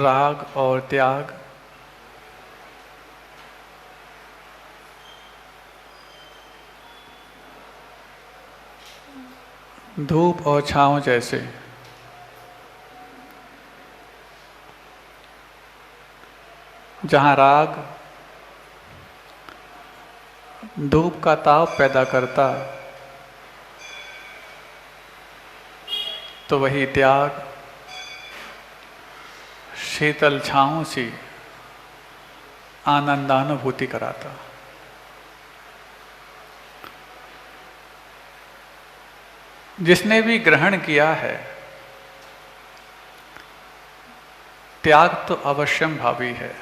राग और त्याग, धूप और छांव जैसे। जहाँ राग धूप का ताप पैदा करता, तो वही त्याग शीतल छांव सी आनंदानुभूति कराता। जिसने भी ग्रहण किया है, त्याग तो अवश्यम भावी है,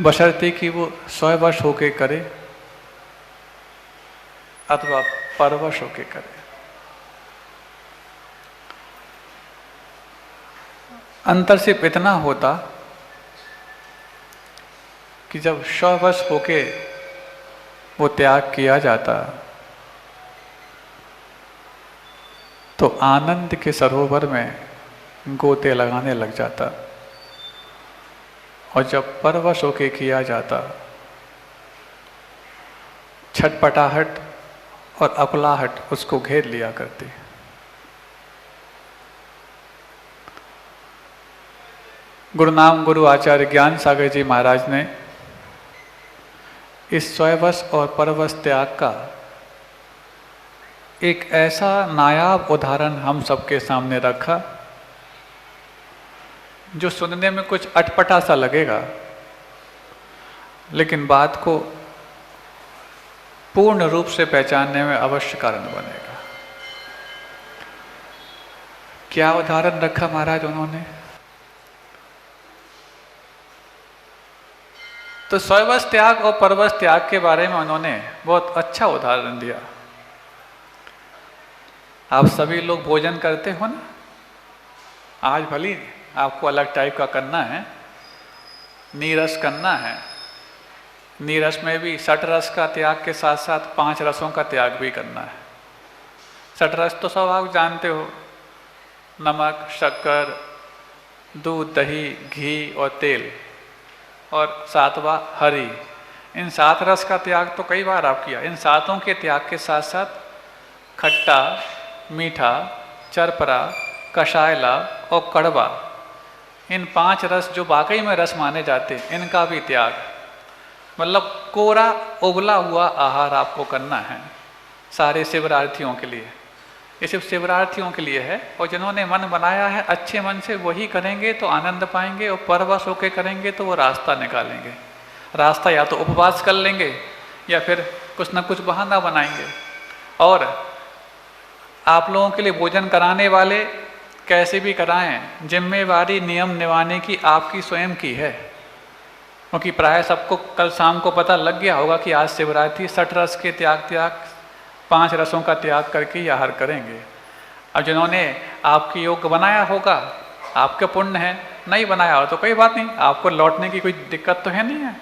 बशर्ते कि वो स्ववश होके करे अथवा परवश होके करे। अंतर सिर्फ इतना होता कि जब स्ववश होके वो त्याग किया जाता, तो आनंद के सरोवर में गोते लगाने लग जाता, और जब परवश होके किया जाता, छटपटाहट और अकुलाहट उसको घेर लिया करती। गुरुनाम गुरु आचार्य ज्ञान सागर जी महाराज ने इस स्ववश और परवश त्याग का एक ऐसा नायाब उदाहरण हम सबके सामने रखा, जो सुनने में कुछ अटपटा सा लगेगा, लेकिन बात को पूर्ण रूप से पहचानने में अवश्य कारण बनेगा। क्या उदाहरण रखा महाराज उन्होंने? तो स्ववश त्याग और परवश त्याग के बारे में उन्होंने बहुत अच्छा उदाहरण दिया। आप सभी लोग भोजन करते हो ना, आज भली आपको अलग टाइप का करना है, नीरस करना है। नीरस में भी 6 रस का त्याग के साथ साथ 5 रसों का त्याग भी करना है। 6 रस तो सब आप जानते हो, नमक, शक्कर, दूध, दही, घी और तेल, और 7वां हरी। इन 7 रस का त्याग तो कई बार आप किया। इन 7ओं के त्याग के साथ साथ खट्टा, मीठा, चरपरा, कषायला और कड़वा, इन 5 रस जो वाकई में रस माने जाते, इनका भी त्याग। मतलब कोरा उबला हुआ आहार आपको करना है सारे शिवरार्थियों के लिए। ये सिर्फ शिवरार्थियों के लिए है, और जिन्होंने मन बनाया है अच्छे मन से वही करेंगे तो आनंद पाएंगे, और परवश होकर करेंगे तो वो रास्ता निकालेंगे। रास्ता या तो उपवास कर लेंगे या फिर कुछ ना कुछ बहाना बनाएंगे। और आप लोगों के लिए भोजन कराने वाले कैसे भी कराएं, जिम्मेवारी नियम निभाने की आपकी स्वयं की है, क्योंकि प्राय सबको कल शाम को पता लग गया होगा कि आज शिवरात्रि 6 रस के त्याग 5 रसों का त्याग करके ही आहार करेंगे। अब जिन्होंने आपकी योग बनाया होगा, आपका पुण्य है, नहीं बनाया हो तो कोई बात नहीं, आपको लौटने की कोई दिक्कत तो है नहीं है,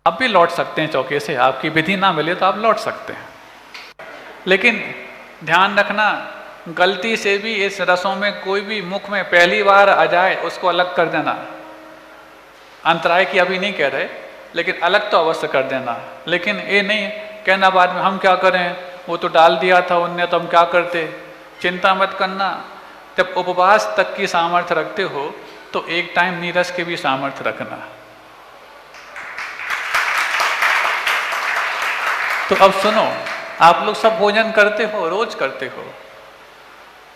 आप भी लौट सकते हैं चौके से। आपकी विधि ना मिले तो आप लौट सकते हैं। लेकिन ध्यान रखना, गलती से भी इस रसों में कोई भी मुख में पहली बार आ जाए उसको अलग कर देना। अंतराय की अभी नहीं कह रहे, लेकिन अलग तो अवश्य कर देना। लेकिन ये नहीं कहना बाद में हम क्या करें, वो तो डाल दिया था उनने तो हम क्या करते। चिंता मत करना, जब उपवास तक की सामर्थ्य रखते हो तो एक टाइम नीरस के भी सामर्थ्य रखना। तो अब सुनो, आप लोग सब भोजन करते हो, रोज करते हो।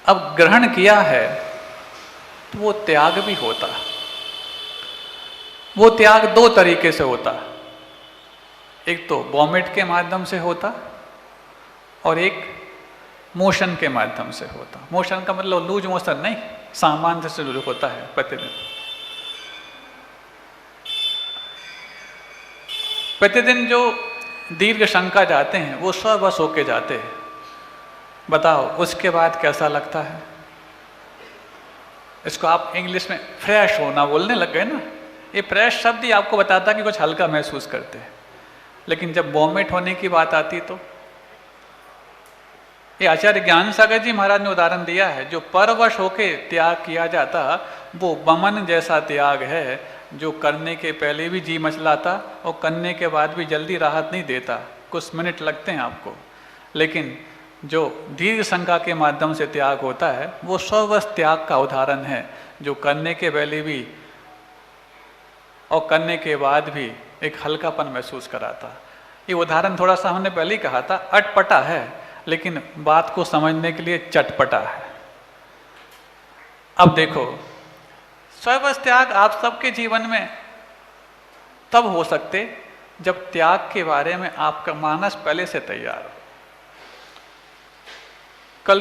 अब ग्रहण किया है तो वो त्याग भी होता। वो त्याग 2 तरीके से होता, एक तो वॉमिट के माध्यम से होता और एक मोशन के माध्यम से होता। मोशन का मतलब लूज मोशन नहीं, सामान्य से शुरू होता है प्रतिदिन। प्रतिदिन जो दीर्घ शंका जाते हैं वो स्ववश होके जाते हैं। बताओ उसके बाद कैसा लगता है? इसको आप इंग्लिश में फ्रेश होना बोलने लग गए ना। ये फ्रेश शब्द ही आपको बताता कि कुछ हल्का महसूस करते हैं, लेकिन जब वॉमिट होने की बात आती तो ये आचार्य ज्ञान सागर जी महाराज ने उदाहरण दिया है। जो परवश होके त्याग किया जाता वो बमन जैसा त्याग है, जो करने के पहले भी जी मचलाता और करने के बाद भी जल्दी राहत नहीं देता, कुछ मिनट लगते हैं आपको। लेकिन जो दीर्घ शंका के माध्यम से त्याग होता है वो स्ववश त्याग का उदाहरण है, जो करने के पहले भी और करने के बाद भी एक हल्कापन महसूस कराता। ये उदाहरण थोड़ा सा हमने पहले ही कहा था, अटपटा है लेकिन बात को समझने के लिए चटपटा है। अब देखो, स्ववश त्याग आप सबके जीवन में तब हो सकते जब त्याग के बारे में आपका मानस पहले से तैयार हो। कल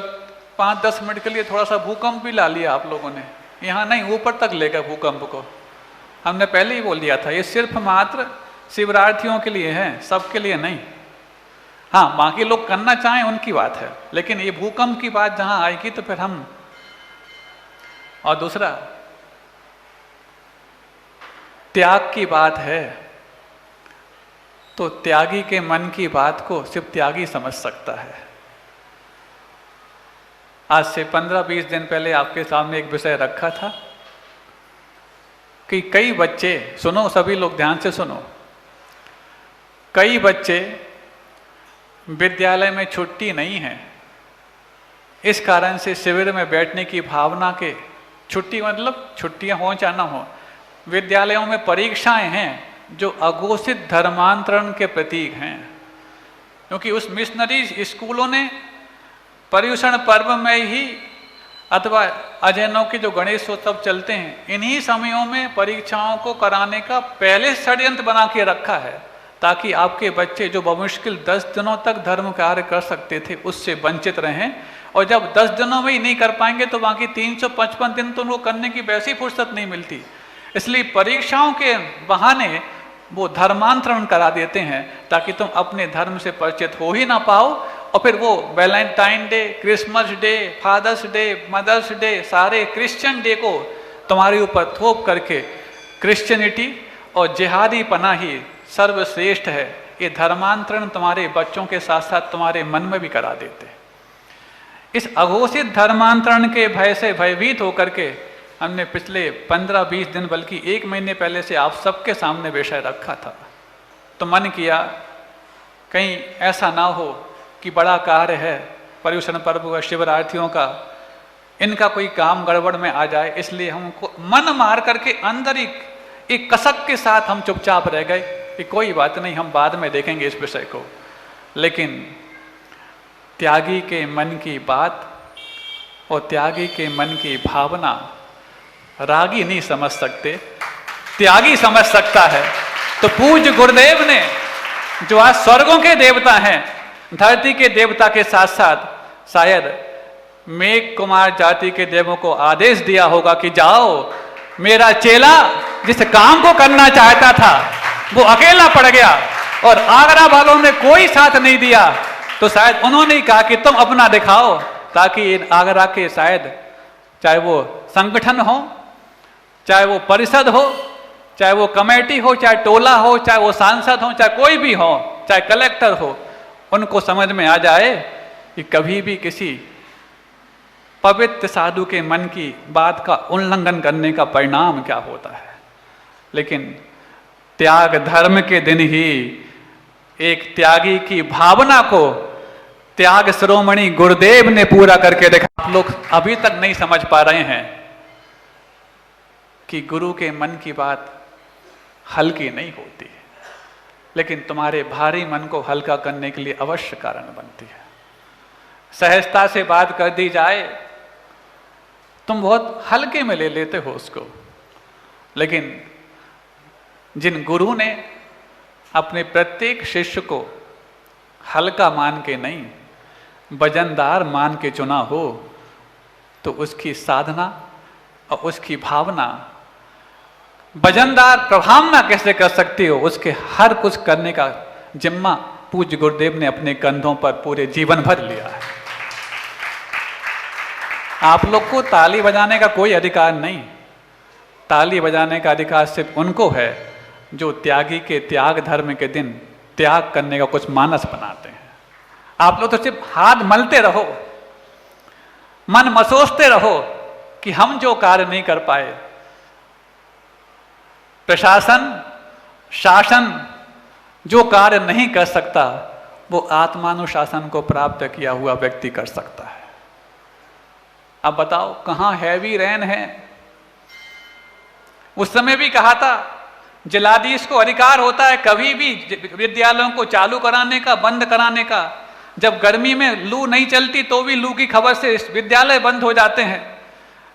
5-10 मिनट के लिए थोड़ा सा भूकंप भी ला लिया आप लोगों ने, यहाँ नहीं ऊपर तक लेकर भूकंप को। हमने पहले ही बोल दिया था ये सिर्फ मात्र शिवरार्थियों के लिए है, सबके लिए नहीं। हाँ, बाकी लोग करना चाहें उनकी बात है, लेकिन ये भूकंप की बात जहां आएगी तो फिर हम। और दूसरा, त्याग की बात है तो त्यागी के मन की बात को सिर्फ त्यागी समझ सकता है। आज से 15-20 दिन पहले आपके सामने एक विषय रखा था कि कई बच्चे, सुनो सभी लोग ध्यान से सुनो, कई बच्चे विद्यालय में छुट्टी नहीं है, इस कारण से शिविर में बैठने की भावना के, छुट्टी मतलब छुट्टियां हो या ना हो, विद्यालयों में परीक्षाएं हैं जो अघोषित धर्मांतरण के प्रतीक हैं। क्योंकि उस मिशनरी स्कूलों ने पर्युषण पर्व में ही अथवा अजैनों के जो गणेश उत्सव चलते हैं, इन्हीं समयों में परीक्षाओं को कराने का पहले षड्यंत्र बना के रखा है, ताकि आपके बच्चे जो बमुश्किल 10 दिनों तक धर्म कार्य कर सकते थे उससे वंचित रहें। और जब 10 दिनों में ही नहीं कर पाएंगे तो बाकी 355 दिन तो उनको करने की वैसी फुर्सत नहीं मिलती। इसलिए परीक्षाओं के बहाने वो धर्मांतरण करा देते हैं ताकि तुम अपने धर्म से परिचित हो ही ना पाओ। और फिर वो Valentine Day, Christmas Day, Father's Day, Mother's Day, सारे क्रिश्चियन डे को तुम्हारे ऊपर थोप करके क्रिश्चियनिटी और जिहादी पना ही सर्वश्रेष्ठ है, ये धर्मांतरण तुम्हारे बच्चों के साथ साथ तुम्हारे मन में भी करा देते हैं। इस अघोषित धर्मांतरण के भय से भयभीत होकर के हमने पिछले 15-20 दिन बल्कि 1 महीने पहले से आप सबके सामने विषय रखा था। तो मन किया कहीं ऐसा ना हो कि बड़ा कार्य है पर्युषण पर्व व शिवरार्थियों का, इनका कोई काम गड़बड़ में आ जाए, इसलिए हमको मन मार करके अंदर ही एक कसक के साथ हम चुपचाप रह गए कि कोई बात नहीं, हम बाद में देखेंगे इस विषय को। लेकिन त्यागी के मन की बात और त्यागी के मन की भावना रागी नहीं समझ सकते, त्यागी समझ सकता है। तो पूज्य गुरुदेव ने, जो आज स्वर्गों के देवता हैं, धरती के देवता के साथ साथ शायद मेघ कुमार जाति के देवों को आदेश दिया होगा कि जाओ, मेरा चेला जिस काम को करना चाहता था वो अकेला पड़ गया और आगरा वालों ने कोई साथ नहीं दिया, तो शायद उन्होंने ही कहा कि तुम अपना दिखाओ, ताकि इन आगरा के शायद चाहे वो संगठन हो, चाहे वो परिषद हो, चाहे वो कमेटी हो, चाहे टोला हो, चाहे वो सांसद हो, चाहे कोई भी हो, चाहे कलेक्टर हो, उनको समझ में आ जाए कि कभी भी किसी पवित्र साधु के मन की बात का उल्लंघन करने का परिणाम क्या होता है। लेकिन त्याग धर्म के दिन ही एक त्यागी की भावना को त्याग शिरोमणि गुरुदेव ने पूरा करके देखा। आप लोग अभी तक नहीं समझ पा रहे हैं कि गुरु के मन की बात हल्की नहीं होती है, लेकिन तुम्हारे भारी मन को हल्का करने के लिए अवश्य कारण बनती है। सहजता से बात कर दी जाए, तुम बहुत हल्के में ले लेते हो उसको, लेकिन जिन गुरु ने अपने प्रत्येक शिष्य को हल्का मान के नहीं, वजनदार मान के चुना हो, तो उसकी साधना और उसकी भावना वजनदार प्रभावना कैसे कर सकती हो, उसके हर कुछ करने का जिम्मा पूज्य गुरुदेव ने अपने कंधों पर पूरे जीवन भर लिया है। आप लोग को ताली बजाने का कोई अधिकार नहीं, ताली बजाने का अधिकार सिर्फ उनको है जो त्यागी के त्याग धर्म के दिन त्याग करने का कुछ मानस बनाते हैं। आप लोग तो सिर्फ हाथ मलते रहो, मन मसोसते रहो कि हम जो कार्य नहीं कर पाए, प्रशासन शासन जो कार्य नहीं कर सकता वो आत्मानुशासन को प्राप्त किया हुआ व्यक्ति कर सकता है। अब बताओ कहां हैवी रेन है? उस समय भी कहा था जिलाधीश को अधिकार होता है कभी भी विद्यालयों को चालू कराने का, बंद कराने का। जब गर्मी में लू नहीं चलती तो भी लू की खबर से विद्यालय बंद हो जाते हैं,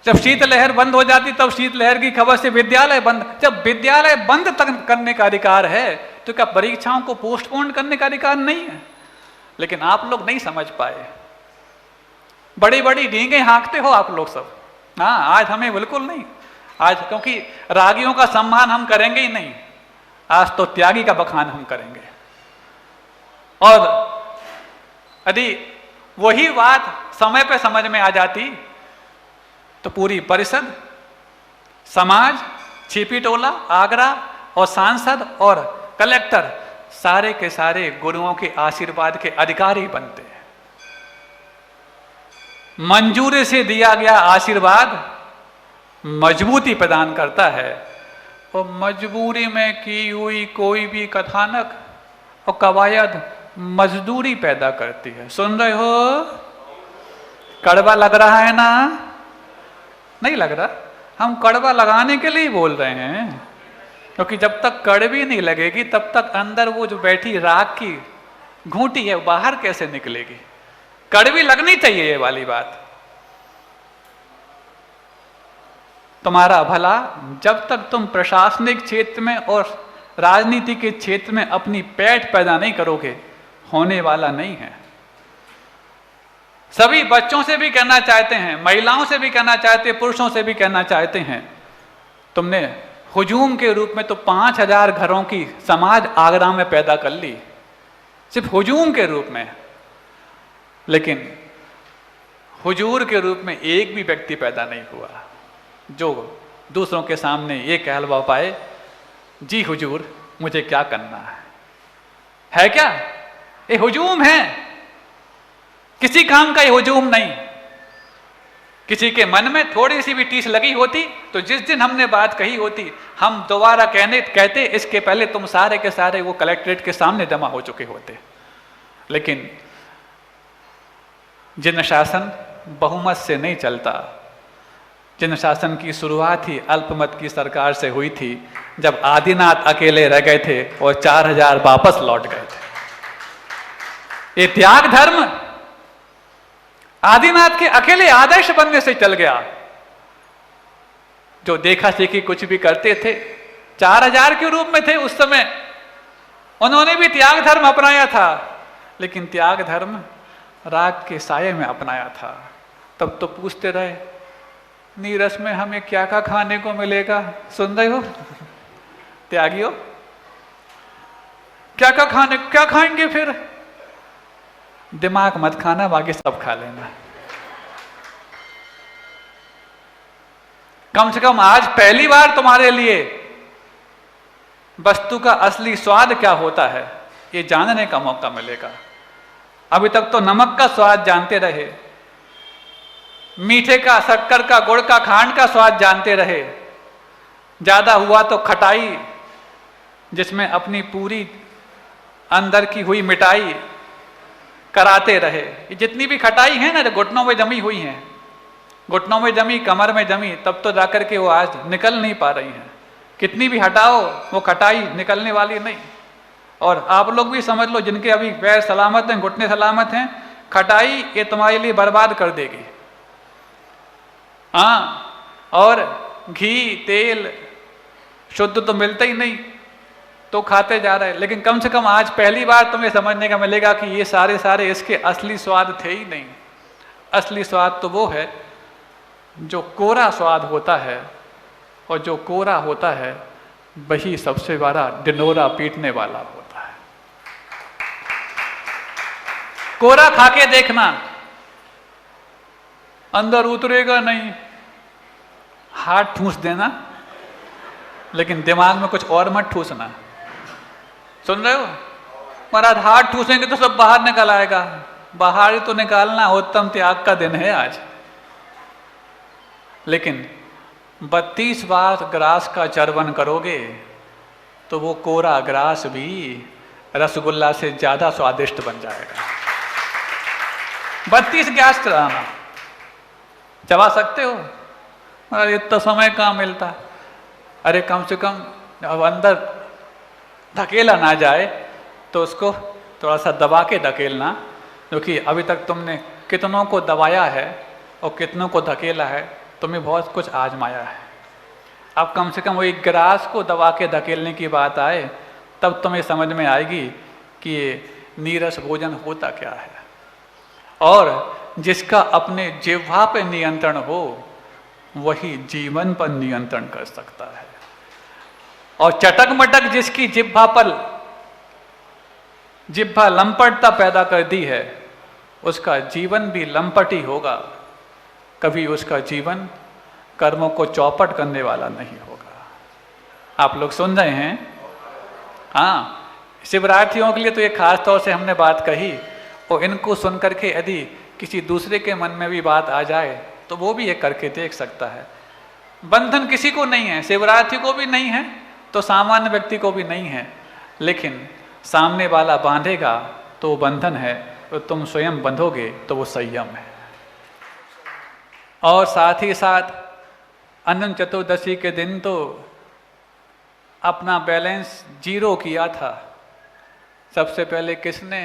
जब शीतलहर बंद हो जाती तब शीतलहर की खबर से विद्यालय बंद। जब विद्यालय बंद तक करने का अधिकार है तो क्या परीक्षाओं को पोस्टपोन करने का अधिकार नहीं है? लेकिन आप लोग नहीं समझ पाए, बड़ी बड़ी डींगे हाँकते हो आप लोग सब। हाँ, आज हमें बिल्कुल नहीं, आज क्योंकि रागियों का सम्मान हम करेंगे ही नहीं, आज तो त्यागी का बखान हम करेंगे। और यदि वही बात समय पे समझ में आ जाती तो पूरी परिषद, समाज, छिपी टोला, आगरा और सांसद और कलेक्टर सारे के सारे गुरुओं के आशीर्वाद के अधिकारी बनते हैं। मंजूरी से दिया गया आशीर्वाद मजबूती प्रदान करता है और मजबूरी में की हुई कोई भी कथानक और कवायद मजदूरी पैदा करती है। सुन रहे हो? कड़वा लग रहा है ना? नहीं लग रहा? हम कड़वा लगाने के लिए बोल रहे हैं, क्योंकि जब तक कड़वी नहीं लगेगी तब तक अंदर वो जो बैठी राख की घूंटी है बाहर कैसे निकलेगी? कड़वी लगनी चाहिए ये वाली बात। तुम्हारा भला जब तक तुम प्रशासनिक क्षेत्र में और राजनीति के क्षेत्र में अपनी पैठ पैदा नहीं करोगे होने वाला नहीं है। सभी बच्चों से भी कहना चाहते हैं, महिलाओं से भी कहना चाहते हैं, पुरुषों से भी कहना चाहते हैं, तुमने हुजूम के रूप में तो 5000 घरों की समाज आगरा में पैदा कर ली, सिर्फ हुजूम के रूप में। लेकिन हुजूर के रूप में एक भी व्यक्ति पैदा नहीं हुआ जो दूसरों के सामने ये कहलवा पाए, जी हुजूर मुझे क्या करना है क्या? ये हुजूम है, किसी काम का ये हुजूम नहीं। किसी के मन में थोड़ी सी भी टीस लगी होती तो जिस दिन हमने बात कही होती हम दोबारा कहते इसके पहले तुम सारे के सारे वो कलेक्ट्रेट के सामने जमा हो चुके होते। लेकिन जिन शासन बहुमत से नहीं चलता, जिन शासन की शुरुआत ही अल्पमत की सरकार से हुई थी, जब आदिनाथ अकेले रह गए थे और 4000 वापस लौट गए थे। ये त्याग धर्म आदिनाथ के अकेले आदर्श बनने से चल गया। जो देखा सीखी कुछ भी करते थे, 4000 के रूप में थे उस समय, उन्होंने भी त्याग धर्म अपनाया था, लेकिन त्याग धर्म राग के साये में अपनाया था। तब तो पूछते रहे नीरस में हमें क्या क्या खाने को मिलेगा? सुन रहे हो त्यागियों, क्या खाएंगे? फिर दिमाग मत खाना, बाकी सब खा लेना। कम से कम आज पहली बार तुम्हारे लिए वस्तु का असली स्वाद क्या होता है ये जानने का मौका मिलेगा। अभी तक तो नमक का स्वाद जानते रहे, मीठे का, शक्कर का, गुड़ का, खांड का स्वाद जानते रहे, ज्यादा हुआ तो खटाई जिसमें अपनी पूरी अंदर की हुई मिठाई कराते रहे। ये जितनी भी खटाई है ना जो घुटनों में जमी हुई है, घुटनों में जमी, कमर में जमी, तब तो जाकर के वो आज निकल नहीं पा रही हैं। कितनी भी हटाओ वो खटाई निकलने वाली नहीं। और आप लोग भी समझ लो जिनके अभी पैर सलामत हैं, घुटने सलामत हैं, खटाई ये तुम्हारे लिए बर्बाद कर देगी। हाँ, और घी तेल शुद्ध तो मिलता ही नहीं तो खाते जा रहे हैं। लेकिन कम से कम आज पहली बार तुम्हें समझने का मिलेगा कि ये सारे इसके असली स्वाद थे ही नहीं। असली स्वाद तो वो है जो कोरा स्वाद होता है, और जो कोरा होता है वही सबसे बड़ा डिंडोरा पीटने वाला होता है। कोरा खा के देखना, अंदर उतरेगा नहीं, हाथ ठूस देना, लेकिन दिमाग में कुछ और मत ठूसना। सुन रहे हो? महाराज हाथ ठूसेंगे तो सब बाहर निकल आएगा, बाहर ही तो निकालना उत्तम त्याग का दिन है आज। लेकिन 32 बार ग्रास का चर्वन करोगे तो वो कोरा ग्रास भी रसगुल्ला से ज्यादा स्वादिष्ट बन जाएगा। 32 ग्रास चलाना, चबा सकते हो? अरे इतना समय कहाँ मिलता। अरे कम से कम अब अंदर धकेला ना जाए तो उसको थोड़ा सा दबा के धकेलना, क्योंकि अभी तक तुमने कितनों को दबाया है और कितनों को धकेला है, तुम्हें बहुत कुछ आजमाया है। अब कम से कम वो एक गिलास को दबा के धकेलने की बात आए तब तुम्हें समझ में आएगी कि ये नीरस भोजन होता क्या है। और जिसका अपने जिह्वा पे नियंत्रण हो वही जीवन पर नियंत्रण कर सकता है। और चटक मटक जिसकी जिह्वा लंपटता पैदा कर दी है, उसका जीवन भी लंपट ही होगा। कभी उसका जीवन कर्मों को चौपट करने वाला नहीं होगा। आप लोग सुन रहे हैं? हाँ, शिवरात्रियों के लिए तो ये खास तौर से हमने बात कही, और इनको सुन करके यदि किसी दूसरे के मन में भी बात आ जाए तो वो भी ये करके देख सकता है। बंधन किसी को नहीं है, शिवरात्रि को भी नहीं है तो सामान्य व्यक्ति को भी नहीं है, लेकिन सामने वाला बांधेगा तो वो बंधन है, तो तुम स्वयं बंधोगे तो वो संयम है। और साथ ही साथ अनंत चतुर्दशी के दिन तो अपना बैलेंस 0 किया था सबसे पहले किसने?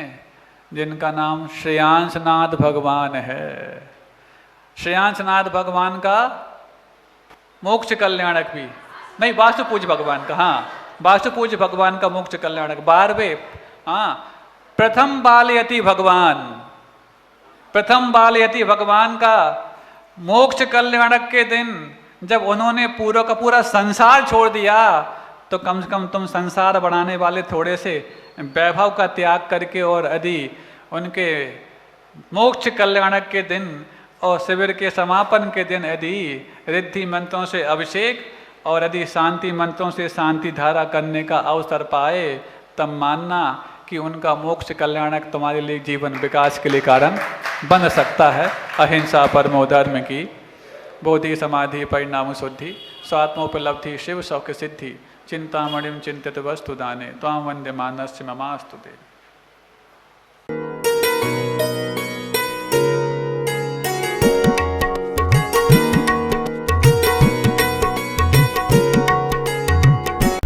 जिनका नाम श्रेयांशनाथ भगवान है। श्रेयांशनाथ भगवान का मोक्ष कल्याणक भी नहीं, वास्तुपूज्य भगवान का, हाँ वास्तुपूज्य भगवान का मोक्ष कल्याणक 12वें, हाँ प्रथम बालयति भगवान का मोक्ष कल्याणक के दिन जब उन्होंने पूरा का पूरा संसार छोड़ दिया, तो कम से कम तुम संसार बढ़ाने वाले थोड़े से वैभव का त्याग करके और यदि उनके मोक्ष कल्याणक के दिन और शिविर के समापन के दिन यदि रिद्धि मंत्रों से अभिषेक और यदि शांति मंत्रों से शांति धारा करने का अवसर पाए, तब मानना कि उनका मोक्ष कल्याणक तुम्हारे लिए जीवन विकास के लिए कारण बन सकता है। अहिंसा परमो धर्म की, बोधि समाधि परिणाम शुद्धि, स्वात्मोपलब्धि शिव सौख्य सिद्धि, चिंतामणिम चिंतित वस्तु दाने, त्वां वंदे मानस्य ममास्तु ते।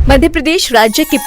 मध्य प्रदेश राज्य के